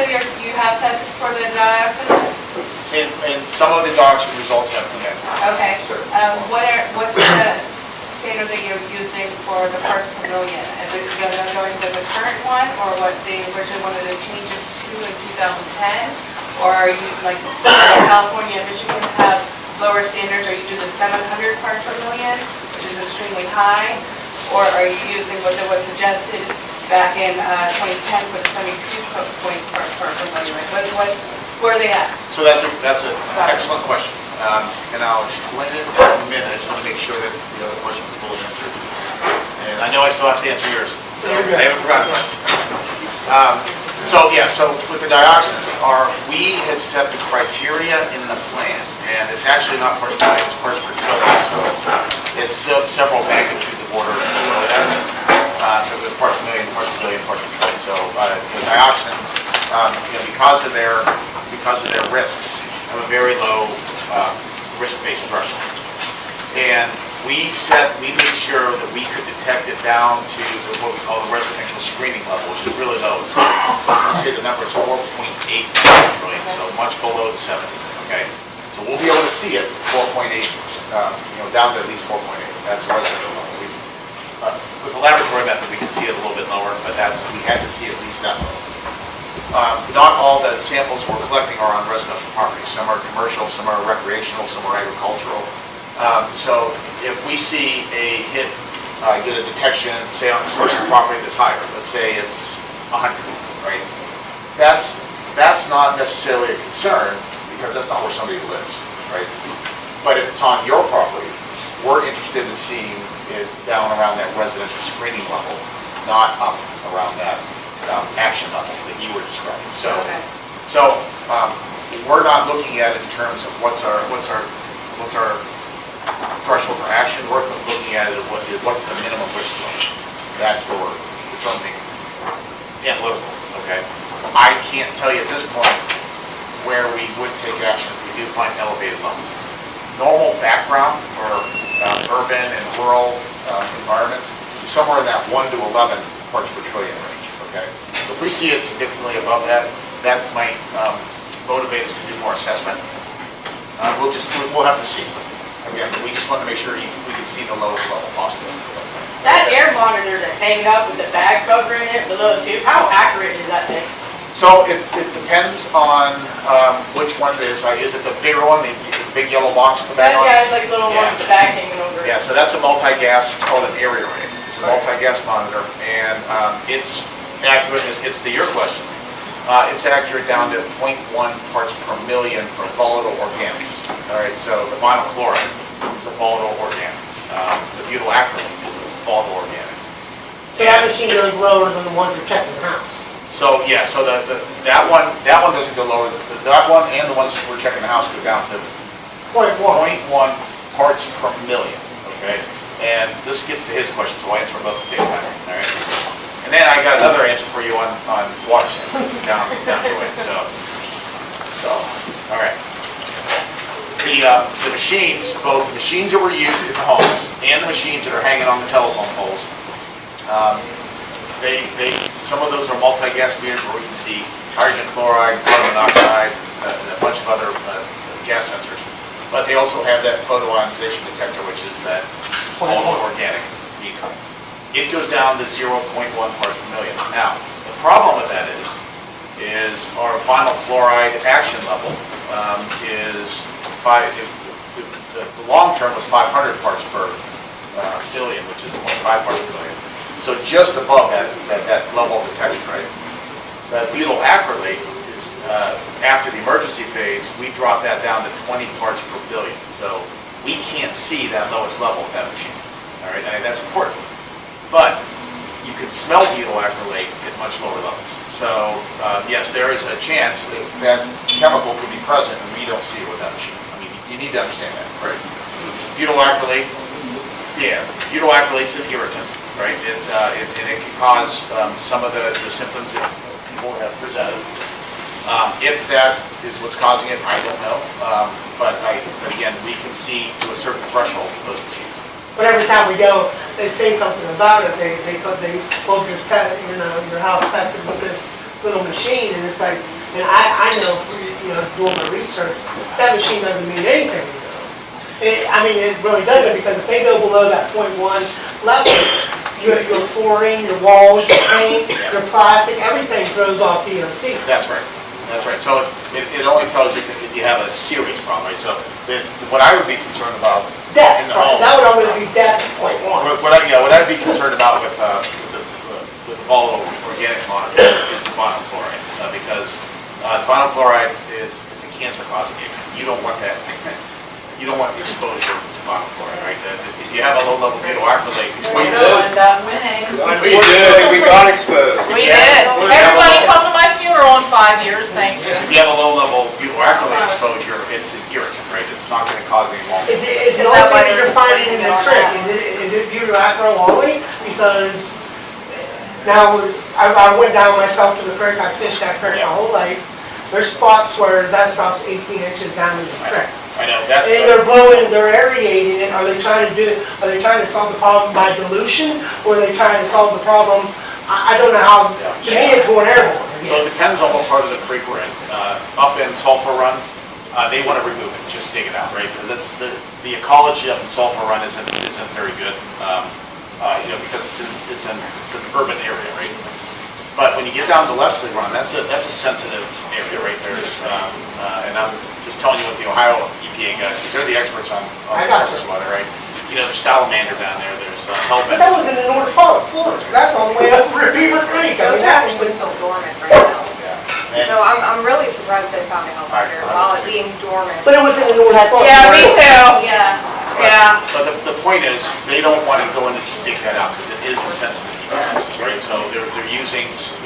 said you have tested for the dioxins? And some of the dioxin results have come in. Okay. What's the standard that you're using for the parts per million? Is it going to the current one, or what they originally wanted to change it to in 2010? Or are you using, like California and Michigan have lower standards, or you do the 700 parts per million, which is extremely high? Or are you using what was suggested back in 2010 with 22 point parts per million? Where are they at? So that's an excellent question. And I'll explain it in a minute. I just want to make sure that the other question was fully answered. And I know I still have to answer yours. So I haven't forgotten. So with the dioxins, we have set the criteria in the plan, and it's actually not parts per million, it's parts per trillion. So it's several magnitudes of order below that. So there's parts per million, parts per billion, parts per trillion. So the dioxins, because of their risks, have a very low risk-based threshold. And we made sure that we could detect it down to what we call the residential screening level, which is really low. So let's say the number is 4.8 trillion, so much below the 70. Okay, so we'll be able to see it 4.8, down to at least 4.8. That's the residential level. With the laboratory method, we can see it a little bit lower, but we had to see at least that low. Not all the samples we're collecting are on residential properties. Some are commercial, some are recreational, some are agricultural. So if we see a hit, get a detection, say on a commercial property that's higher, let's say it's 100, right? That's not necessarily a concern because that's not where somebody lives, right? But if it's on your property, we're interested in seeing it down around that residential screening level, not up around that action level that you were describing. So we're not looking at it in terms of what's our threshold for action. We're looking at it as what's the minimum risk level. That's what we're determining analytical. Okay. I can't tell you at this point where we would take action if we do find elevated levels. Normal background for urban and rural environments is somewhere in that 1 to 11 parts per trillion range. Okay. So if we see it significantly above that, that might motivate us to do more assessment. We'll have to see. Again, we just want to make sure we can see the lowest level possible. That air monitor that's hanging up with the bag covering it below the tube, how accurate is that thing? So it depends on which one it is. Is it the bigger one, the big yellow box with the bag on? Yeah, it's like a little one with the bag hanging over it. Yeah, so that's a multi-gas. It's called an area array. It's a multi-gas monitor, and it's accurate. This gets to your question. It's accurate down to 0.1 parts per million for volatile organics. All right, so the vinyl chloride is a volatile organic. The butyl acrylate is a volatile organic. So that machine goes lower than the ones you're checking the house. So yeah, so that one doesn't go lower. That one and the ones we're checking the house go down to 0.1 parts per million. Okay, and this gets to his question, so I'll answer them both at the same time. All right, and then I got another answer for you on water sample down the way. So all right. The machines, both the machines that were used in the homes and the machines that are hanging on the telephone poles, some of those are multi-gas meters where we can see hydrogen chloride, carbon monoxide, a bunch of other gas sensors. But they also have that photoionization detector, which is that volatile organic beacon. It goes down to 0.1 parts per million. Now, the problem with that is our vinyl chloride action level is the long term was 500 parts per billion, which is 0.5 parts per billion. So just above that level of detection, right? The butyl acrylate is after the emergency phase, we drop that down to 20 parts per billion. So we can't see that lowest level of that machine. All right, and that's important. But you can smell butyl acrylate at much lower levels. So yes, there is a chance that chemical could be present and we don't see it with that machine. I mean, you need to understand that, right? Butyl acrylate, butyl acrylate's an irritant, right? And it can cause some of the symptoms that people have presented. If that is what's causing it, I don't know. But again, we can see to a certain threshold with those machines. But every time we go, they say something about it. They quote your house tested with this little machine, and it's like And I know, doing my research, that machine doesn't mean anything. It really doesn't, because if they go below that .1 level, your flooring, your walls, your paint, your plastic, everything throws off DOC. That's right. So it only tells you if you have a serious problem, right? So what I would be concerned about Death, in the homes. that would always be death at .1. What I'd be concerned about with all organic monitor is the vinyl chloride, because vinyl chloride it's a cancer causing agent. You don't want that. You don't want the exposure to vinyl chloride, right? If you have a low level butyl acrylate We exposure, did. We got exposed. We did. Everybody come to my funeral in 5 years, thank you. if you have a low level butyl acrylate exposure, it's an irritant, right? It's not going to cause any long. Is Is it the that only why thing that you're they're finding in the putting it creek? on Is it butyracro only? Because now, I went down myself to the creek, I fished that creek my whole life. There's spots where that stuff's 18 inches down in the creek. I know, that's. And they're blowing, they're aerating it, are they trying to solve the problem by dilution? Or are they trying to solve the problem, I don't know how, to me it's going airborne. So it depends on what part of the creek we're in. Up in Sulphur Run, they want to remove it, just dig it out, right? Because it's the ecology up in Sulphur Run isn't very good, because it's an urban area, right? But when you get down to Leslie Run, that's a sensitive area right there. And I'm just telling you what the Ohio EPA guys, because they're the experts on I the got surface water, right? There's salamander down there, there's But hellbent. that was in the North Florida, that's all the way over at Beaver Creek. Those That rivers was are still dormant right now. And- So I'm really surprised they found a health I- order I while was it too. being dormant. But it was in the North Florida. Yeah, me too. Yeah. Yeah. But the point is, they don't want to go in and just dig that out, because it is a sensitive ecosystem, right? So they're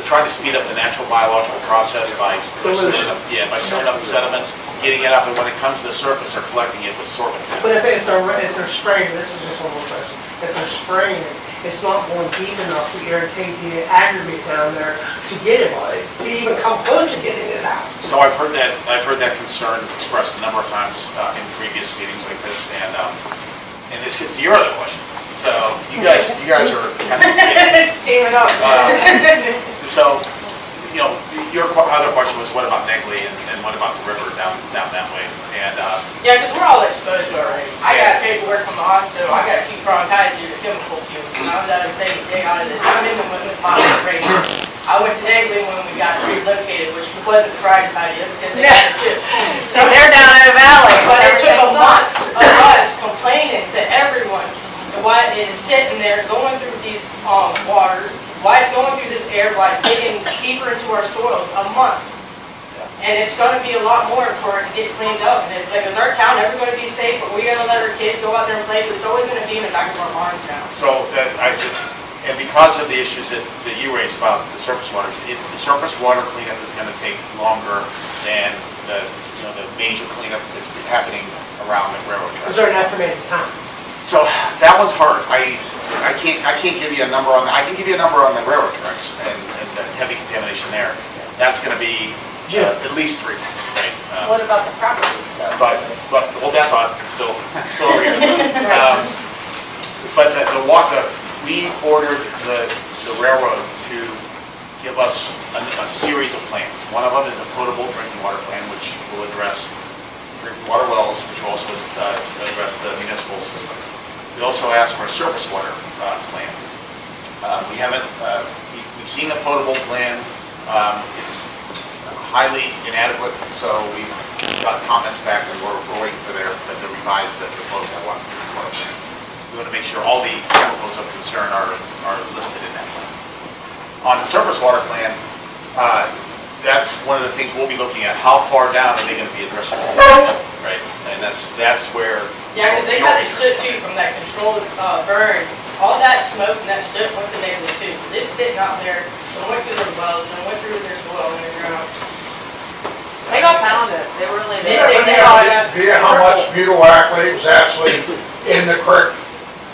trying to speed up the natural biological process by stirring up the sediments, getting it up, and when it comes to the surface, they're collecting it with sorbent. But if they're spraying, this is just one more question, if they're spraying it, it's not going deep enough to irritate the aggregate down there to get it, to even come close to getting it out. So I've heard that concern expressed a number of times in previous meetings like this, and this gets to your other question. So you guys are kind of Team it up. so, your other question was, what about Negley and what about the river down that way? And Yeah, because we're all exposed already. I got paperwork from the hospital. I got acute bronchitis due to chemical fumes. And I was out of taking day out of this. I'm in the one with my radius. I went to Negley when we got relocated, which wasn't the brightest idea because they had it too. So they're down in the valley. But it took a month of us complaining to everyone why it is sitting there going through these waters, why it's going through this air, why it's getting deeper into our soils, a month. And it's gonna be a lot more for it to get cleaned up. And it's like, is our town ever gonna be safe? Are we gonna let our kids go out there and play? It's always gonna be in the back of our minds now. so and because of the issues that you raised about the surface water, the surface water cleanup is going to take longer than the major cleanup that's happening around the railroad Is tracks. there an estimated time? So that one's hard. I can't give you a number on that. I can give you a number on the railroad tracks and the heavy contamination there. That's going to be at least 3 months, right? What about the properties though? But hold that thought. I'm still over here. But we ordered the railroad to give us a series of plans. One of them is a potable drinking water plan, which will address drinking water wells, which will also address the municipal system. We also asked for a surface water plan. We haven't, we've seen the potable plan. It's highly inadequate, so we've got comments back, and we're waiting for them to revise the potable water plan. We want to make sure all the chemicals of concern are listed in that plan. On the surface water plan, that's one of the things we'll be looking at. How far down are they going to be addressing contamination, right? And that's where. Yeah, because they had the soot too from that controlled burn. All that smoke and that soot went to Negley too. So it's sitting out there, and went through their wells, and went through their soil and their ground. They got pounded. They really They- did. they got it. Do you know how much butyl acrylate was actually in the creek?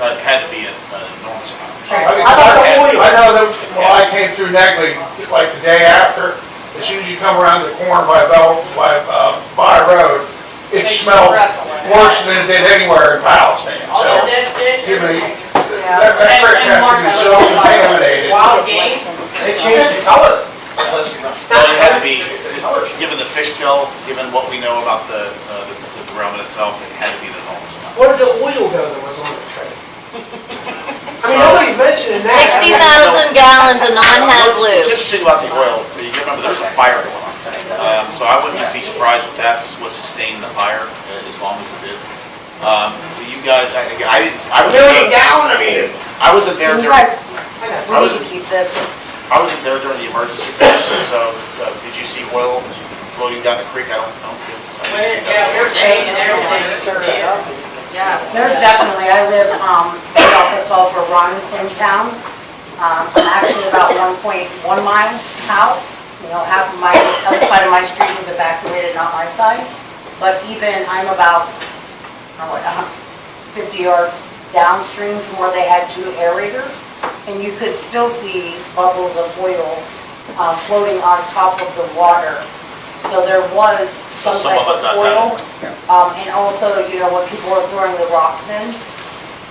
It had to be an enormous amount. I know that when I came through Negley, like the day after, as soon as you come around the corner by Road, it smelled worse than it did anywhere in Palestine. All So, that dead fish. to me, that creek has to be so contaminated. Wild game. They changed the color. Well, it had to be, fish kill, given what we know about the derailment itself, it had to be an enormous amount. Where did the oil go that was on the train? I mean, So- nobody's mentioning that. 60,000 gallons of non-haz What's lube. interesting about the oil, you remember there's a fire going on. So I wouldn't be surprised if that's what sustained the fire as long as it did. You guys, I didn't, I was. Million gallon, I mean. I wasn't there You during, guys, I we was- need to keep this. I wasn't there during the emergency condition, so did you see oil floating down the creek? I don't know. Yeah, we're taking everything. Yeah. There's definitely, I live, right off the sulfur run in town. I'm actually about 1.1 miles out. You know, half of my, other side of my street was evacuated, not my side. But even, I'm about, 50 yards downstream from where they had two aerators. And you could still see bubbles of oil floating on top of the water. So there was So some some type of of it got oil. And also, you know, when people were throwing the rocks in,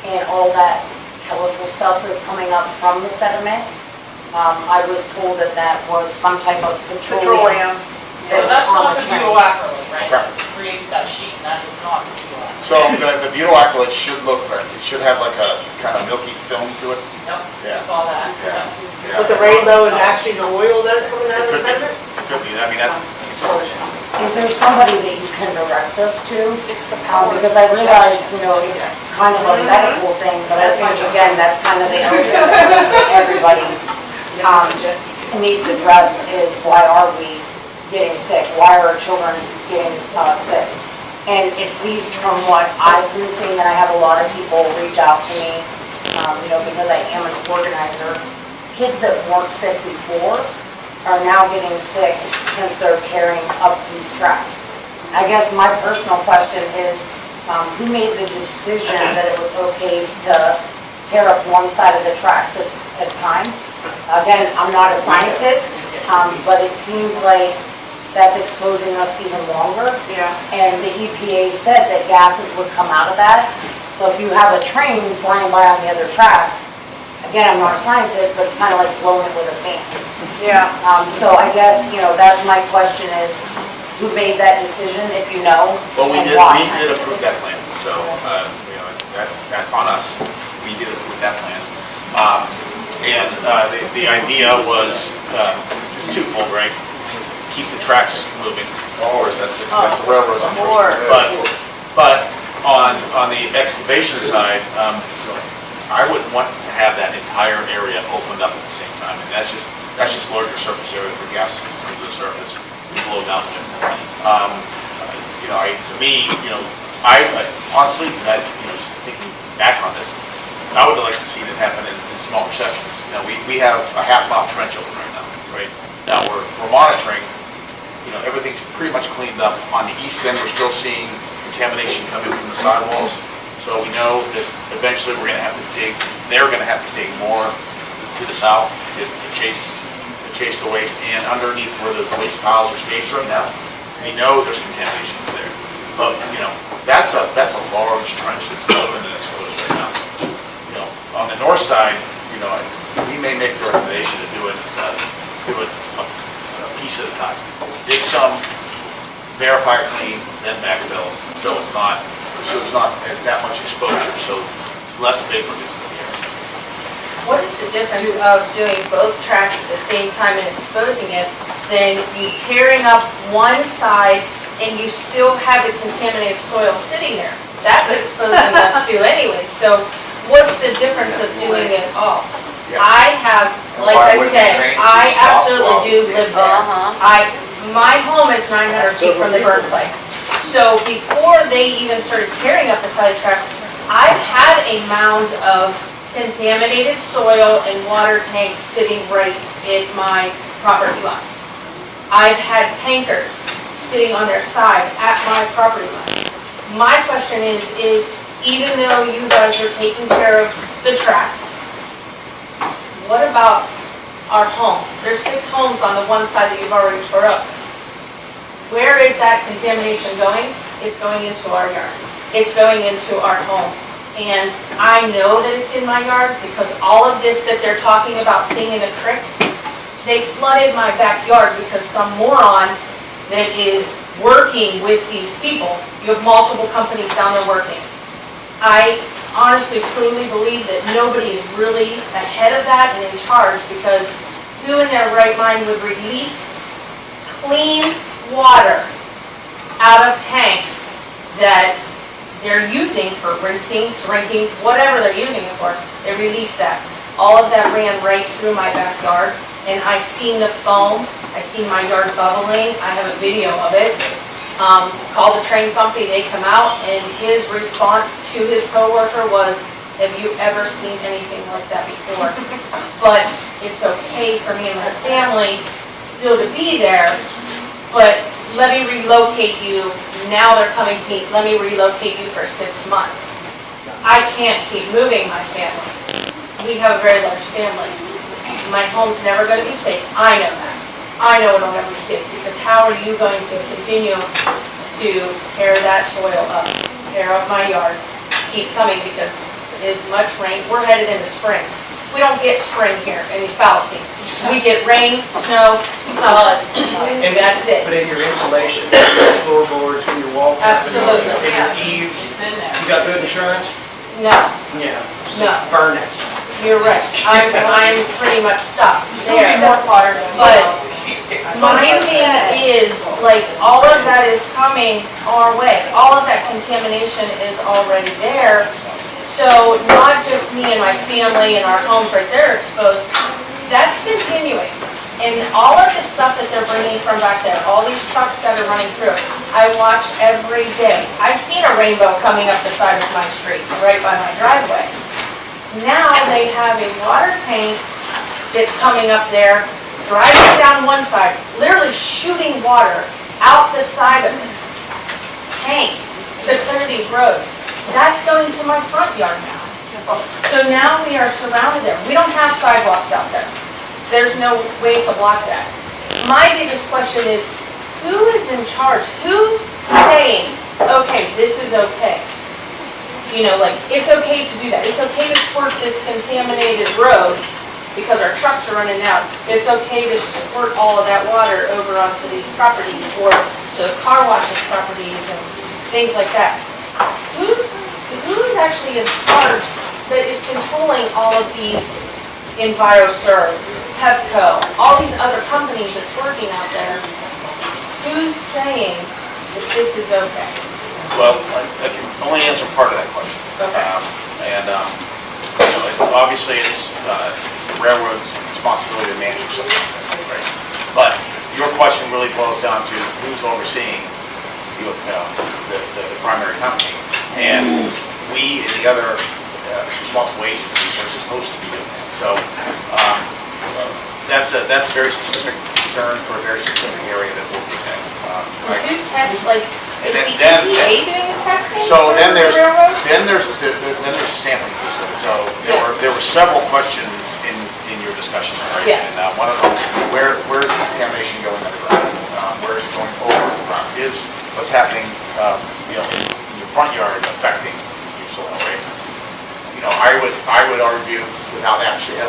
and all that chemical stuff is coming up from the sediment, I was told that that was some type of petroleum. So that was that's on not the the train. butyl acrylate, right? Correct. That creates that sheet, and that is not the butyl acrylate. So the butyl acrylate should look like, it should have like a kind of milky film to it. Yep, Yeah. I saw that. Yeah. But the rainbow is actually the oil that's coming out of the Could be, sediment? could be, I mean, that's. Is there somebody that you can direct us to? It's the power. Because I realize, you know, it's kind of a medical thing, but I think, again, that's kind of the elephant that everybody needs addressed is why are we getting sick? Why are our children getting sick? And at least from what I've been seeing, and I have a lot of people reach out to me, you know, because I am an organizer, kids that weren't sick before are now getting sick since they're carrying up these tracks. I guess my personal question is, who made the decision that it was okay to tear up one side of the tracks at a time? Again, I'm not a scientist, but it seems like that's exposing us even longer. Yeah. And the EPA said that gases would come out of that. So if you have a train flying by on the other track, again, I'm not a scientist, but it's kind of like blowing it with a fan. Yeah. So I guess, you know, that's my question is, who made that decision, if you know, Well, we and did why? approve that plan, so, you know, that's on us. We did approve that plan. And the idea was, it's twofold, right? Keep the tracks moving, of course, that's the railroad's interest. But on the excavation side, I wouldn't want to have that entire area opened up at the same time. And that's just larger surface area for gases to come to the surface and blow down the You know, to me, you know, I honestly, just thinking back on this, I would like to see that happen in smaller sections. You know, we have a half-mile trench open right now, right? Now, we're monitoring, you know, everything's pretty much cleaned up. On the east end, we're still seeing contamination coming from the sidewalls. So we know that eventually we're gonna have to dig, they're gonna have to dig more to the south to chase the waste. And underneath where those waste piles are staged right now, we know there's contamination there. But, you know, that's a large trench that's open and exposed right now. You know, on the north side, you know, we may make the recommendation to do it a piece at a time. Dig some, verify clean, then backfill, so it's not, there's not that much exposure, so less vapor gets in the air. What is the difference of doing both tracks at the same time and exposing it than you tearing up one side and you still have the contaminated soil sitting there? That's exposing us too anyway, so what's the difference of doing it all? I have, like I said, I absolutely do live there. My home is 900 feet from the burn site. So before they even started tearing up the side tracks, I've had a mound of contaminated soil and water tanks sitting right in my property line. I've had tankers sitting on their side at my property line. My question is even though you guys are taking care of the tracks, what about our homes? There's 6 homes on the one side that you've already tore up. Where is that contamination going? It's going into our yard. It's going into our home. And I know that it's in my yard because all of this that they're talking about seeing in the creek, they flooded my backyard because some moron that is working with these people. You have multiple companies down there working. I honestly, truly believe that nobody is really ahead of that and in charge, because who in their right mind would release clean water out of tanks that they're using for rinsing, drinking, whatever they're using it for? They released that. All of that ran right through my backyard, and I seen the foam, I seen my yard bubbling, I have a video of it. Called the train company, they come out, and his response to his coworker was, "Have you ever seen anything like that before?" But it's okay for me and my family still to be there, but let me relocate you. Now they're coming to me, let me relocate you for 6 months. I can't keep moving my family. We have a very large family. My home's never going to be safe. I know that. I know it'll never be safe, because how are you going to continue to tear that soil up, tear up my yard, keep coming, because as much rain, we're headed into spring. We don't get spring here in East Palestine. We get rain, snow, sun, and that's it. But in your insulation, your floorboards, in your wall Absolutely. in your eaves, It's in there. you got good insurance? No, Yeah. So No. burn that stuff. you're right. I'm pretty much stuck Still need there. more water. But my thing is, like, all of that is coming our way. All of that contamination is already there. So not just me and my family and our homes right there exposed, that's continuing. And all of the stuff that they're bringing from back there, all these trucks that are running through, I watch every day. I've seen a rainbow coming up the side of my street, right by my driveway. Now they have a water tank that's coming up there, driving down one side, literally shooting water out the side of this tank to clear these roads. That's going to my front yard now. So now we are surrounded there. We don't have sidewalks out there. There's no way to block that. My biggest question is, who is in charge? Who's saying, okay, this is okay? You know, like, it's okay to do that. It's okay to squirt this contaminated road because our trucks are running out. It's okay to squirt all of that water over onto these properties or to the car washes properties and things like that. Who's actually in charge that is controlling all of these EnviroServe, Pepco, all these other companies that's working out there? Who's saying that this is okay? Well, I can only answer part of that question. Okay. Obviously, it's the railroad's responsibility to manage something, right? But your question really boils down to who's overseeing the primary company. And we and the other responsible agencies are supposed to be doing that. So that's a very specific concern for a very specific area that we'll look at. Who test, like, is the Then- EPA doing the testing So for then the there's railroad? a sampling piece of it. So there were several questions in your discussion, right? Yes. And one of them, where's the contamination going underground? Where is it going over the ground? Is what's happening, in your front yard affecting your soil, right? You know, I would argue, without actually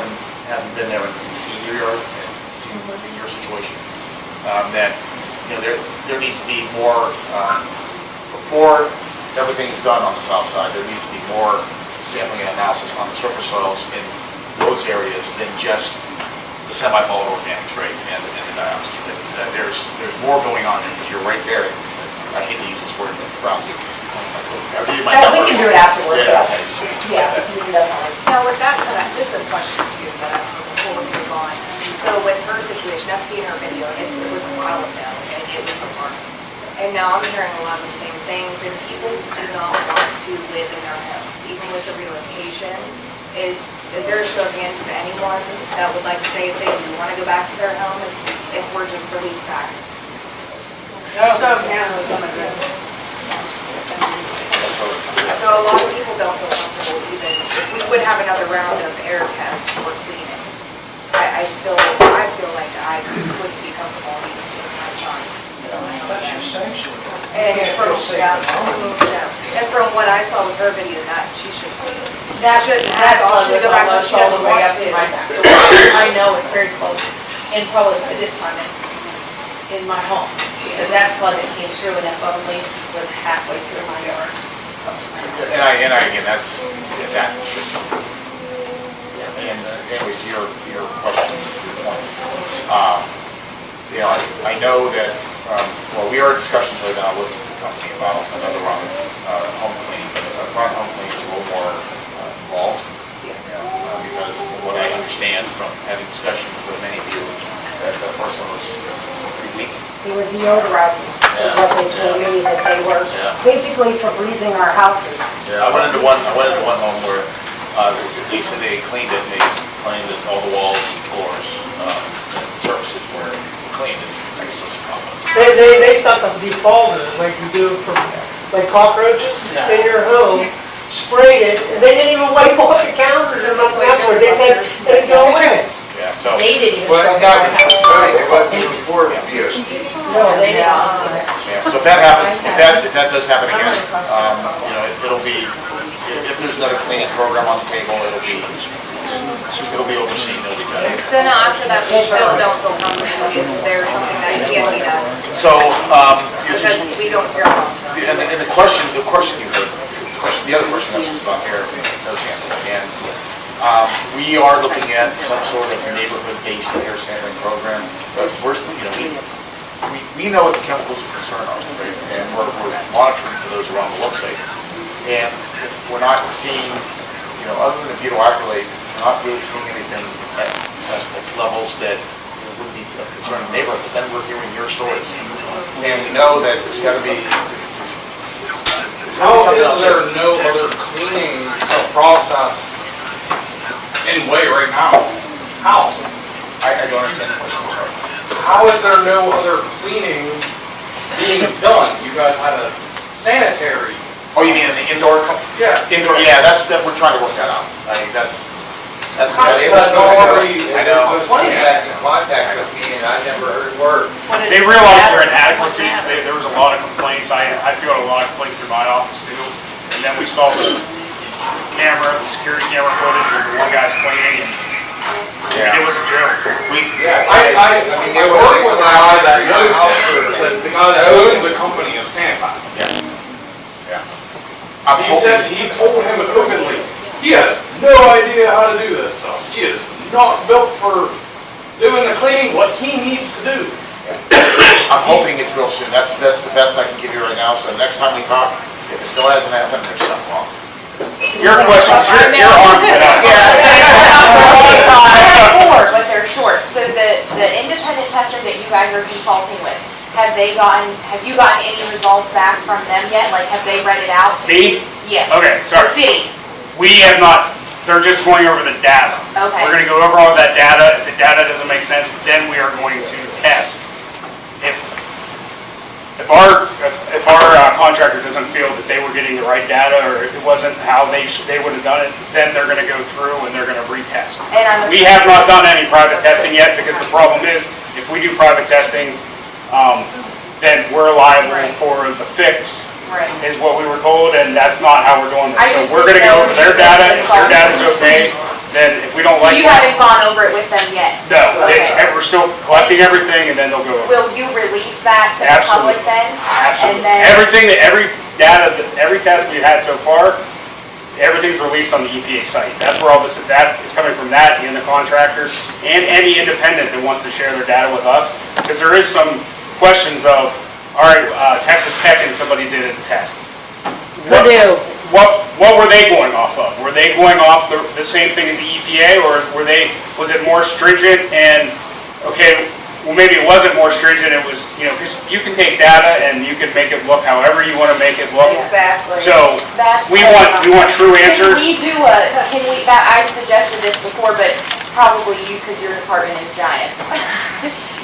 having been there and seen your yard and seen your situation, that there needs to be more, before everything's done on the south side, there needs to be more sampling and analysis on the surface soils in those areas than just the semi-volatile organics, right, and the dioxin. There's more going on there, because you're right there. I hate to use this word, but browsing. I'll give you my No, number. we can do it afterwards, Yeah, yeah. okay, sweet. Yeah, we can definitely. Now, with that said, this is a question to you, but before we move on. So with her situation, I've seen her video, and it was a while ago, and it was alarming. And now I'm hearing a lot of the same things, and people do not want to live in their homes, even with the relocation. Is there a show of hands of anyone that would like to say if they do want to go back to their home if we're just released back? So a lot of people don't feel comfortable even, if we would have another round of air tests or cleaning. I feel like I wouldn't be comfortable even taking my son. That's your sanctuary. And You from, can't feel safe yeah, at home. and from what I saw with her video, that she should, That shouldn't have that gone plug to was go back when almost she all doesn't the way want up to to. my back door. I know it's very close, and probably by this time in my home. Because that flood that came through and that bubbly was halfway through my yard. And again, that's, that should, and anyways, your question, your point. You know, I know that, well, we are in discussions right now with the company about another round of home cleaning. Run home cleaning is a little more involved, you know, because from what I understand from having discussions with many of you, that the first one was pretty weak. They were deodorizing, is what they told me, that they were Yeah. basically Febrezing our houses. Yeah, I went into one home where, they said they cleaned it, they cleaned it, all the walls and floors, and surfaces were cleaned, and I guess those are problems. They stuck a defogger like you do for, like cockroaches in your home, sprayed it, and they didn't even wipe off the counters or nothing afterwards. They said, it'd go away. Yeah, so, They didn't even Well, show me that my was house. it wasn't even before abuse. No, they didn't. yeah, so if that happens, if that does happen again, you know, it'll be, if there's another cleaning program on the table, it'll be overseen, it'll be done. So now after that, we still don't feel comfortable if there's something that can be done, So, because we don't hear about them. and the question you heard, the other question that's about air sampling, and we are looking at some sort of neighborhood-based air sampling program, but we're, you know, we know what the chemicals of concern are, right? And we're monitoring for those around the websites. And we're not seeing, you know, other than the butyl acrylate, we're not really seeing anything at levels that, you know, would be of concern in the neighborhood, but then we're hearing your stories. And we know that there's gotta be, How is there no other cleaning process anyway right now? How? I don't understand the question, I'm sorry. How is there no other cleaning being done? You guys had a sanitary. Oh, you mean in the indoor? Yeah. Indoor, yeah, we're trying to work that out. I think that's. How is that already? I know. Contact with me and I never heard a word. They realized their inadequacies, there was a lot of complaints, I fielded a lot of complaints through my office too. And then we saw the security camera footage of the one guy's cleaning, and it was a joke. I work with a guy that knows, the guy that owns a company in Sandpiper. He said, he told him openly, he had no idea how to do this stuff. He is not built for doing the cleaning what he needs to do. I'm hoping it's real soon. That's the best I can give you right now. So next time we talk, if it still hasn't happened, there's something wrong. Your question, your arm cut out. I have four, but they're short. So the independent tester that you guys are consulting with, have you gotten any results back from them yet? Like, have they read it out? Me? Yes. Okay, The sorry. city. We have not, they're just going over the data. Okay. We're gonna go over all that data. If the data doesn't make sense, then we are going to test. If our contractor doesn't feel that they were getting the right data, or it wasn't how they would have done it, then they're gonna go through and they're gonna retest. And I'm We have not done any private testing yet, because the problem is, if we do private testing, then we're liable Right. for the fix, Right. is what we were told, and that's not how we're doing I this. So just we're gonna didn't go know over if their you data, had if their been data's okay, then if we don't So like you it, haven't gone over it with them yet? no, it's, Okay. we're still collecting everything, and then they'll go over. Will you release that to the Absolutely. public then? Absolutely. And then, Everything, every test we've had so far, everything's released on the EPA site. That's where all this, that is coming from, that and the contractor, and any independent that wants to share their data with us. Because there is some questions of, all right, Texas Tech and somebody did a test. What were they going off of? Were they going off the same thing as the EPA, or was it more stringent and, okay, well, maybe it wasn't more stringent, it was, you know, because you can take data and you can make it look however you want to make it look. exactly. So, That's we want true answers. I've suggested this before, but probably you, because your department is giant.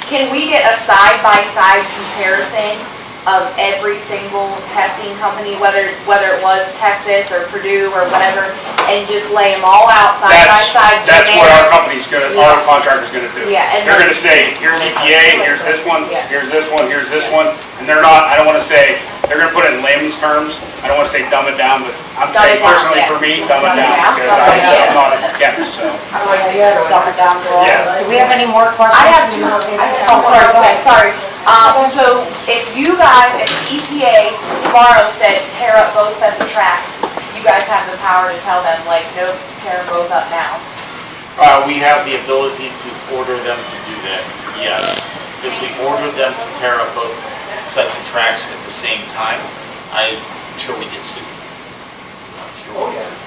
Can we get a side-by-side comparison of every single testing company, whether it was Texas or Purdue or whatever, and just lay them all out side by side? That's what our company's gonna, our Yeah. contractor's gonna do. Yeah, and They're then- gonna say, here's EPA, here's this one, Yeah. here's this one, here's this one, and they're not, I don't wanna say, they're gonna put it in layman's terms, I don't wanna say dumb it down, but I'm Dumb saying it down, personally yes. for me, dumb it Dumb it down, down, because dumb it down. I'm not a chemist, so. Yeah, dumb it down for all of Yeah. us. Do we have any more questions? I have two. Oh, sorry, go ahead, sorry. So if you guys, if the EPA tomorrow said tear up both sets of tracks, you guys have the power to tell them, like, nope, tear them both up now. We have the ability to order them to do that, yes. If we order them to tear up both sets of tracks at the same time, I'm sure we get sued. I'm sure we get sued.